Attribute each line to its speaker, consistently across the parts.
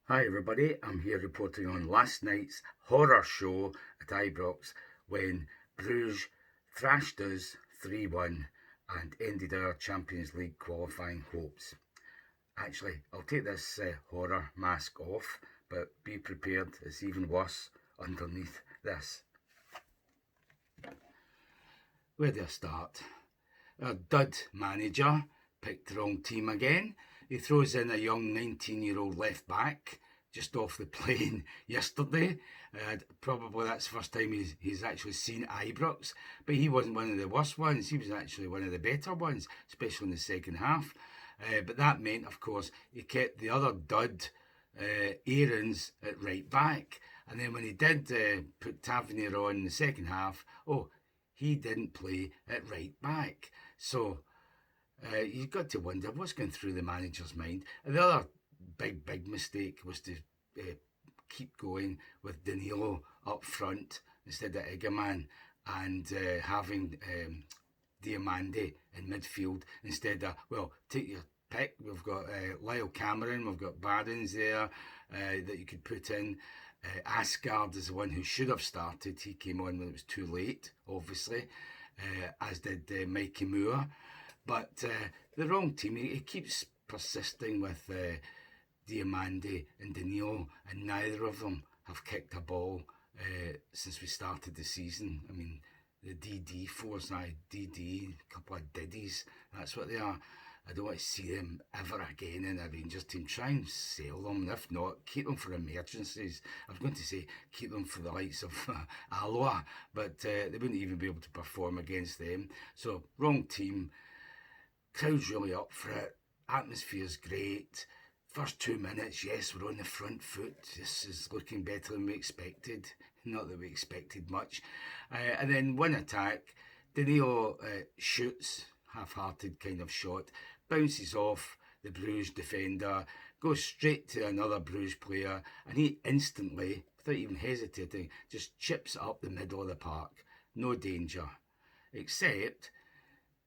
Speaker 1: Hi everybody, I'm here reporting on last night's horror show at Ibrox when Bruges thrashed us 3-1 and ended our Champions League qualifying hopes. Actually, I'll take this horror mask off, but be prepared, it's even worse underneath this. Where do I start? Our dud manager picked the wrong team again. He throws in a young 19-year-old left back just off the plane yesterday. Probably that's the first time he's actually seen Ibrox, but he wasn't one of the worst ones. He was actually one of the better ones, especially in the second half. But that meant, of course, he kept the other dud Aarons at right back. And then when he did put Tavernier on in the second half, he didn't play at right back. So you've got to wonder what's going through the manager's mind. And the other big mistake was to keep going with Danilo up front instead of Egerman and having Diamande in midfield instead of, well, take your pick. We've got Lyle Cameron, we've got Barnes there that you could put in. Asgard is the one who should have started. He came on when it was too late, obviously, as did Mikey Moore. But the wrong team, he keeps persisting with Diamande and Danilo, and neither of them have kicked a ball since we started the season. I mean, the DD Forza, DD, a couple of Diddies, that's what they are. I don't want to see them ever again in a Rangers team. Try and sell them, and if not, keep them for emergencies. I was going to say keep them for the likes of Aloha, but they wouldn't even be able to perform against them. So, wrong team. Crowd's really up for it. Atmosphere's great. First 2 minutes, yes, we're on the front foot. This is looking better than we expected. Not that we expected much. And then one attack, Danilo shoots, half-hearted kind of shot, bounces off the Bruges defender, goes straight to another Bruges player, and he instantly, without even hesitating, just chips it up the middle of the park. No danger. Except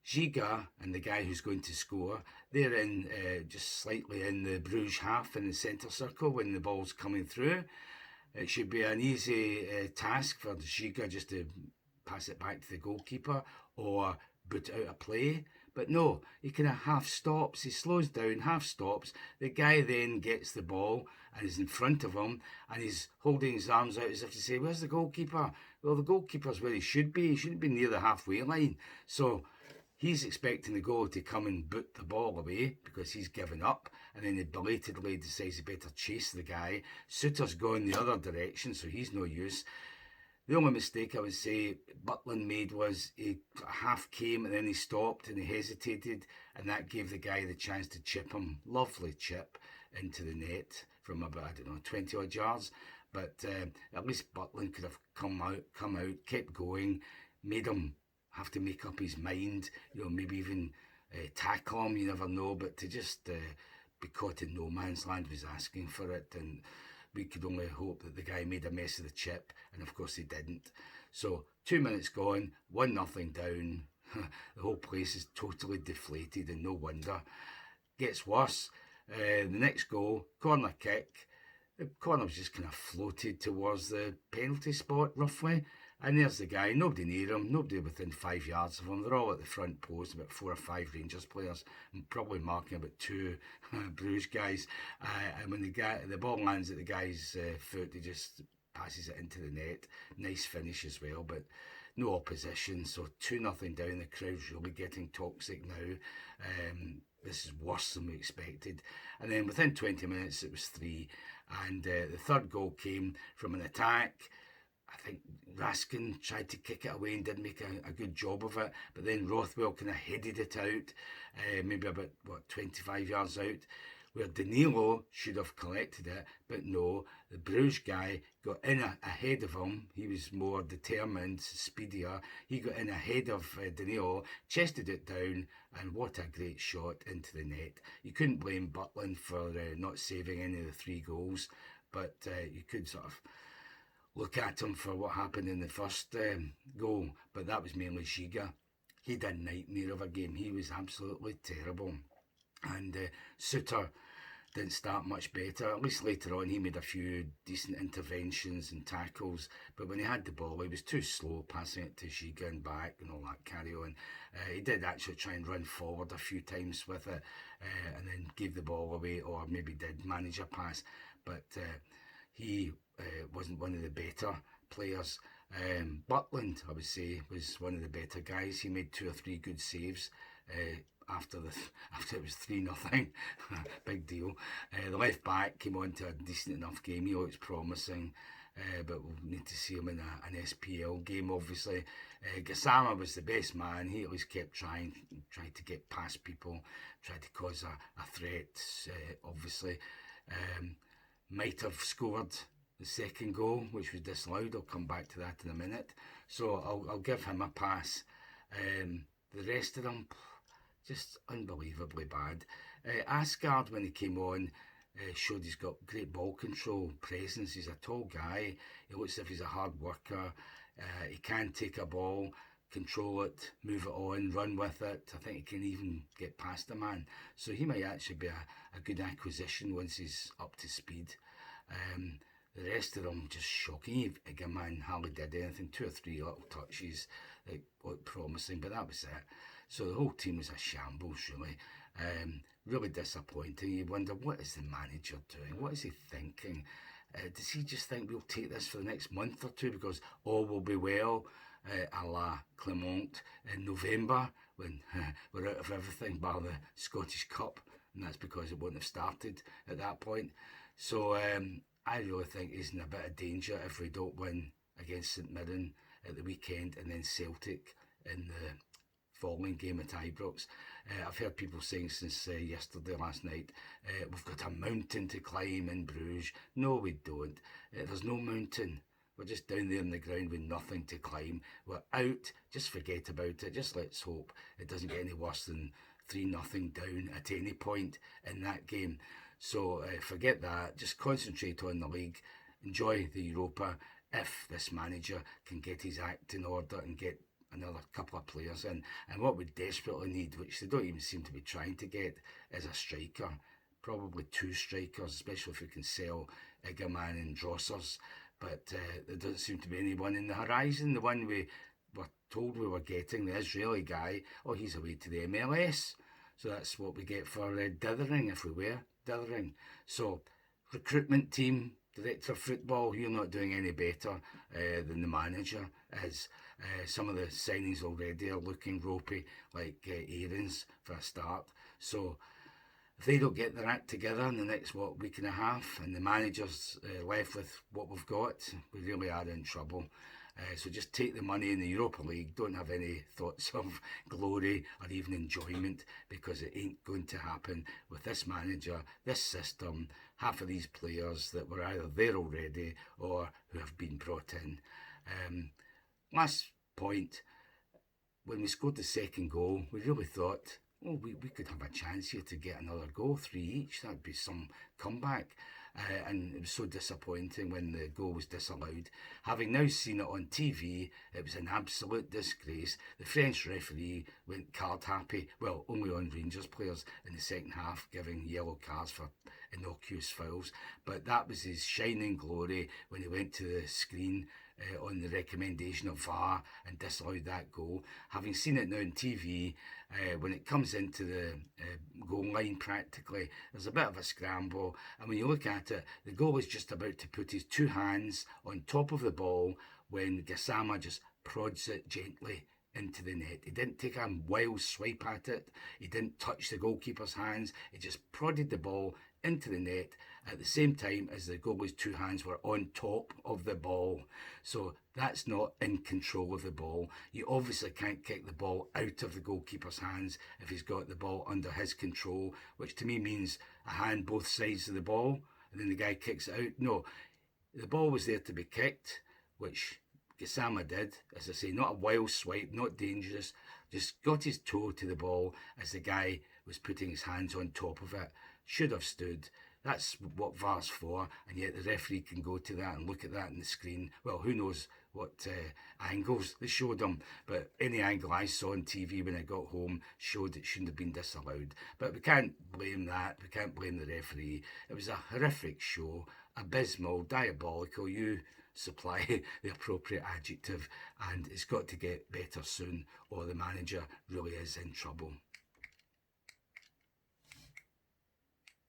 Speaker 1: Giga and the guy who's going to score, they're in just slightly in the Bruges half in the centre circle when the ball's coming through. It should be an easy task for Giga just to pass it back to the goalkeeper or boot out a play. But no, he kind of half stops, he slows down, half stops. The guy then gets the ball and is in front of him and he's holding his arms out as if to say, where's the goalkeeper? Well, the goalkeeper's where he should be. He shouldn't be near the halfway line. So he's expecting the goal to come and boot the ball away because he's given up, and then he belatedly decides he better chase the guy. Suter's going the other direction, so he's no use. The only mistake I would say Butland made was he half came and then he stopped and he hesitated, and that gave the guy the chance to chip him. Lovely chip into the net from about, 20 odd yards. But at least Butland could have come out, kept going, made him have to make up his mind, maybe even tackle him, you never know, but to just be caught in no man's land was asking for it, and we could only hope that the guy made a mess of the chip, and of course he didn't. So 2 minutes gone, 1-0 down, the whole place is totally deflated, and no wonder. Gets worse, the next goal, corner kick, the corner was just kind of floated towards the penalty spot, roughly. And there's the guy, nobody near him, nobody within 5 yards of him. They're all at the front post, about 4 or 5 Rangers players, and probably marking about 2 Bruges guys. And when the ball lands at the guy's foot, he just passes it into the net. Nice finish as well, but no opposition. So 2-0 down. The crowd's really getting toxic now. This is worse than we expected. And then within 20 minutes, it was 3. And the third goal came from an attack. I think Raskin tried to kick it away and didn't make a good job of it, but then Rothwell kind of headed it out, maybe about 25 yards out, where Danilo should have collected it, but no, the Bruges guy got in ahead of him. He was more determined, speedier. He got in ahead of Danilo, chested it down, and what a great shot into the net. You couldn't blame Butland for not saving any of the 3 goals, but you could sort of look at him for what happened in the first goal, but that was mainly Giga. He did a nightmare of a game. He was absolutely terrible. And Suter didn't start much better. At least later on, he made a few decent interventions and tackles. But when he had the ball, he was too slow passing it to Giga and back and all that carry on. He did actually try and run forward a few times with it and then gave the ball away, or maybe did manage a pass. But he wasn't one of the better players. Butland, I would say, was one of the better guys. He made 2 or 3 good saves after it was 3-0. Big deal. The left back came on to a decent enough game. He looks promising, but we'll need to see him in an SPL game, obviously. Gassama was the best man. He always kept tried to get past people, tried to cause a threat, obviously. Might have scored the second goal, which was disallowed. I'll come back to that in a minute. So I'll give him a pass. The rest of them, just unbelievably bad. Asgard, when he came on, showed he's got great ball control, presence. He's a tall guy. He looks as if he's a hard worker. He can take a ball, control it, move it on, run with it. I think he can even get past a man. So he might actually be a good acquisition once he's up to speed. The rest of them just shocking. Igaman hardly did anything. 2 or 3 little touches that looked promising, but that was it. So the whole team was a shambles, really. Really disappointing. You wonder, what is the manager doing? What is he thinking? Does he just think we'll take this for the next month or two because all will be well, a la Clement in November, when we're out of everything bar the Scottish Cup, and that's because it wouldn't have started at that point. So I really think he's in a bit of danger if we don't win against St Mirren at the weekend and then Celtic in the following game at Ibrox. I've heard people saying since yesterday, last night, we've got a mountain to climb in Bruges. No, we don't. There's no mountain. We're just down there on the ground with nothing to climb. We're out. Just forget about it. Just let's hope it doesn't get any worse than 3-0 down at any point in that game. So forget that. Just concentrate on the league. Enjoy the Europa. If this manager can get his act in order and get another couple of players in. And what we desperately need, which they don't even seem to be trying to get, is a striker. Probably 2 strikers, especially if we can sell Igaman and Drossers. But there doesn't seem to be anyone in the horizon. The one we were told we were getting, the Israeli guy, he's away to the MLS. So that's what we get for dithering, if we were dithering. So, recruitment team, director of football, you're not doing any better than the manager is. Some of the signings already are looking ropey, like Aarons for a start. So if they don't get their act together in the next week and a half, and the manager's left with what we've got, we really are in trouble. So just take the money in the Europa League. Don't have any thoughts of glory or even enjoyment, because it ain't going to happen with this manager, this system, half of these players that were either there already or who have been brought in. Last point, when we scored the second goal, we really thought, we could have a chance here to get another goal, 3 each. That would be some comeback. And it was so disappointing when the goal was disallowed. Having now seen it on TV, it was an absolute disgrace. The French referee went card happy, well, only on Rangers players in the second half, giving yellow cards for innocuous fouls. But that was his shining glory when he went to the screen on the recommendation of VAR and disallowed that goal. Having seen it now on TV, when it comes into the goal line practically, there's a bit of a scramble, and when you look at it, the goal is just about to put his 2 hands on top of the ball when Gassama just prods it gently into the net. He didn't take a wild swipe at it, he didn't touch the goalkeeper's hands, he just prodded the ball into the net at the same time as the goalie's 2 hands were on top of the ball. So that's not in control of the ball. You obviously can't kick the ball out of the goalkeeper's hands if he's got the ball under his control, which to me means a hand both sides of the ball and then the guy kicks it out. No, the ball was there to be kicked, which Gassama did, as I say, not a wild swipe, not dangerous, just got his toe to the ball as the guy was putting his hands on top of it. Should have stood. That's what VAR's for, and yet the referee can go to that and look at that on the screen. Well, who knows what angles they showed him. But any angle I saw on TV when I got home showed it shouldn't have been disallowed. But we can't blame that. We can't blame the referee. It was a horrific show, abysmal, diabolical. You supply the appropriate adjective, and it's got to get better soon, or the manager really is in trouble.